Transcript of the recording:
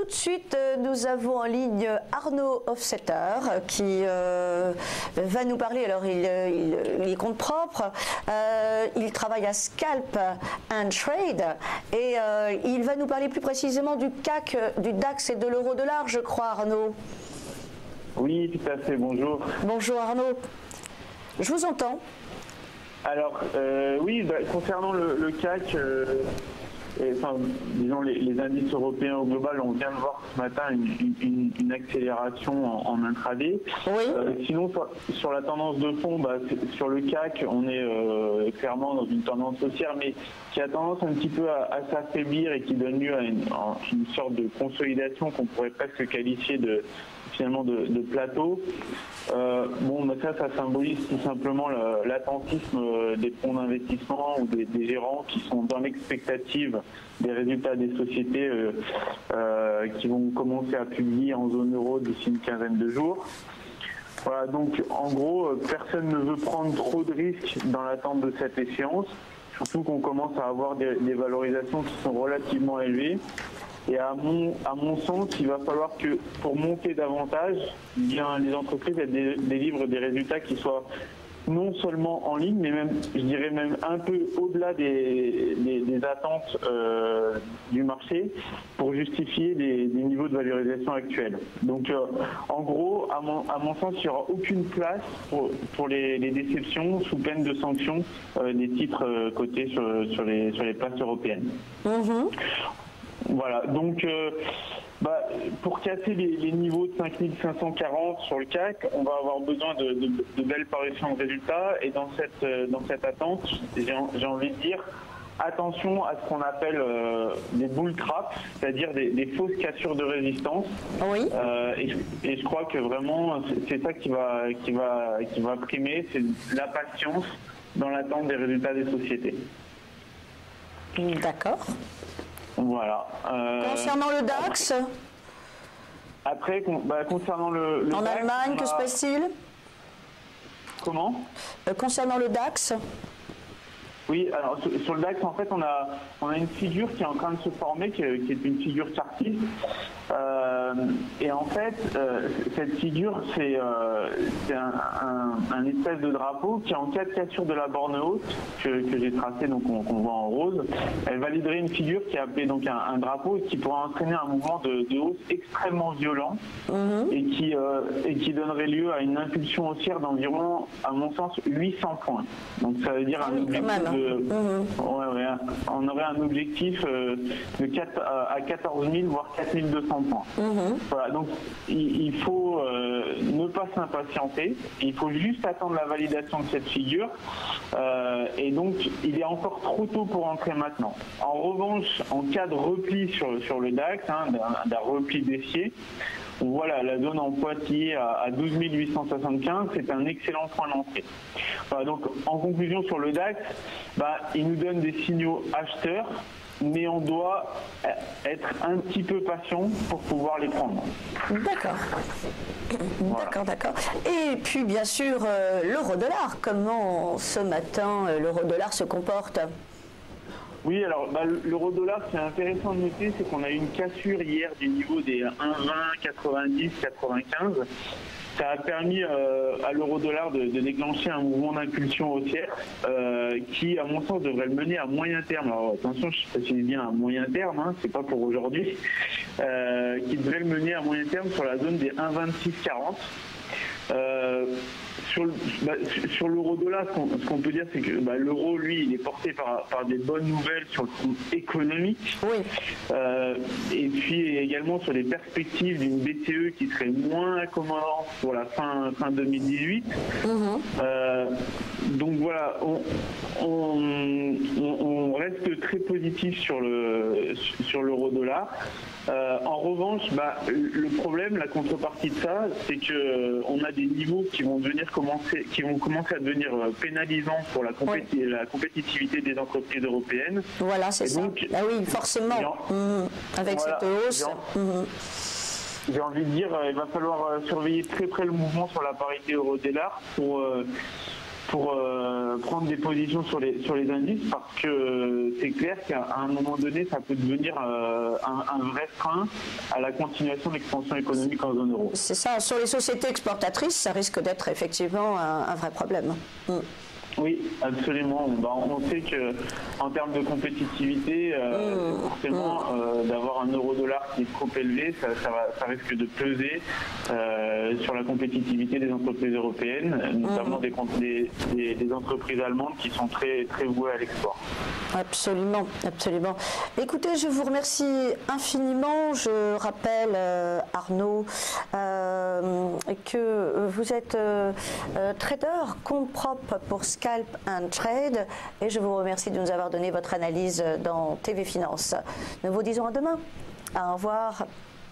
de suite, nous avons en ligne Arnaud Hofstetter qui va nous parler. Alors, il est compte propre, il travaille à Scalp and Trade et il va nous parler plus précisément du CAC, du DAX et de l'euro-dollar, je crois, Arnaud. Oui, tout à fait, bonjour. Bonjour Arnaud, je vous entends. Alors, oui, concernant le CAC, disons les indices européens au global, on vient de voir ce matin une accélération en intraday. Oui. Sinon, sur la tendance de fond, sur le CAC, on est clairement dans une tendance haussière, mais qui a tendance un petit peu à s'affaiblir et qui donne lieu à une sorte de consolidation qu'on pourrait presque qualifier finalement de plateau. Ça symbolise tout simplement l'attentisme des fonds d'investissement ou des gérants qui sont dans l'expectative des résultats des sociétés qui vont commencer à publier en zone euro d'ici une quinzaine de jours. Voilà, donc en gros, personne ne veut prendre trop de risques dans l'attente de cette échéance, surtout qu'on commence à avoir des valorisations qui sont relativement élevées. Et à mon sens, il va falloir que pour monter davantage, bien les entreprises délivrent des résultats qui soient non seulement en ligne, mais même, je dirais même un peu au-delà des attentes du marché pour justifier des niveaux de valorisation actuels. Donc en gros, à mon sens, il n'y aura aucune place pour les déceptions sous peine de sanctions des titres cotés sur les places européennes. Mmh. Voilà, donc pour casser les niveaux de 5540 sur le CAC, on va avoir besoin de belles parutions de résultats et dans cette attente, j'ai envie de dire, attention à ce qu'on appelle des bull traps, c'est-à-dire des fausses cassures de résistance. Oui. Et je crois que vraiment c'est ça qui va primer, c'est la patience dans l'attente des résultats des sociétés. D'accord. Voilà. Concernant le DAX, après, concernant le en DAX, Allemagne, que se passe-t-il? Comment? Concernant le DAX. Oui, alors sur le DAX, en fait, on a une figure qui est en train de se former, qui est une figure chartiste. Et en fait, cette figure, c'est un espèce de drapeau qui, en cas de cassure de la borne haute, que j'ai tracé, donc qu'on voit en rose, elle validerait une figure qui est appelée donc un drapeau et qui pourrait entraîner un mouvement de hausse extrêmement violent et qui donnerait lieu à une impulsion haussière d'environ, à mon sens, 800 points. Donc ça veut dire un objectif on aurait un objectif à 14 000 voire 4 200 points. Voilà, donc il faut ne pas s'impatienter, il faut juste attendre la validation de cette figure et donc il est encore trop tôt pour entrer maintenant. En revanche, en cas de repli sur le DAX, d'un repli baissier, voilà, la zone en pointillé à 12 875, c'est un excellent point d'entrée. Voilà, donc en conclusion sur le DAX, il nous donne des signaux acheteurs, mais on doit être un petit peu patient pour pouvoir les prendre. D'accord. Voilà. D'accord. Et puis bien sûr, l'euro-dollar, comment ce matin l'euro-dollar se comporte? Oui, alors l'euro-dollar, c'est intéressant de noter, c'est qu'on a eu une cassure hier du niveau des 1,20, 90, 95. Ça a permis à l'euro-dollar de déclencher un mouvement d'impulsion haussière qui, à mon sens, devrait le mener à moyen terme. Alors attention, je précise bien à moyen terme, c'est pas pour aujourd'hui, qui devrait le mener à moyen terme sur la zone des 1,2640. Sur l'euro-dollar, ce qu'on peut dire, c'est que l'euro, lui, il est porté par des bonnes nouvelles sur le front économique. Oui. Et puis également sur les perspectives d'une BCE qui serait moins accommodante pour la fin 2018. Donc voilà, on reste très positif sur l'euro-dollar. En revanche, le problème, la contrepartie de ça, c'est que on a des niveaux qui vont commencer à devenir pénalisants pour la compétitivité des entreprises européennes. Voilà, c'est ça. Donc, oui, forcément, avec cette hausse. J'ai envie de dire, il va falloir surveiller très près le mouvement sur la parité euro-dollar pour prendre des positions sur les indices parce que c'est clair qu'à un moment donné, ça peut devenir un vrai frein à la continuation de l'expansion économique en zone euro. C'est ça. Sur les sociétés exportatrices, ça risque d'être effectivement un vrai problème. Oui, absolument. On sait qu'en termes de compétitivité, forcément, d'avoir un euro-dollar qui est trop élevé, ça risque de peser sur la compétitivité des entreprises européennes, notamment des entreprises allemandes qui sont très, très vouées à l'export. Absolument, absolument. Écoutez, je vous remercie infiniment. Je rappelle, Arnaud, que vous êtes trader compte propre pour Scalp & Trade et je vous remercie de nous avoir donné votre analyse dans TV Finance. Nous vous disons à demain. Au revoir.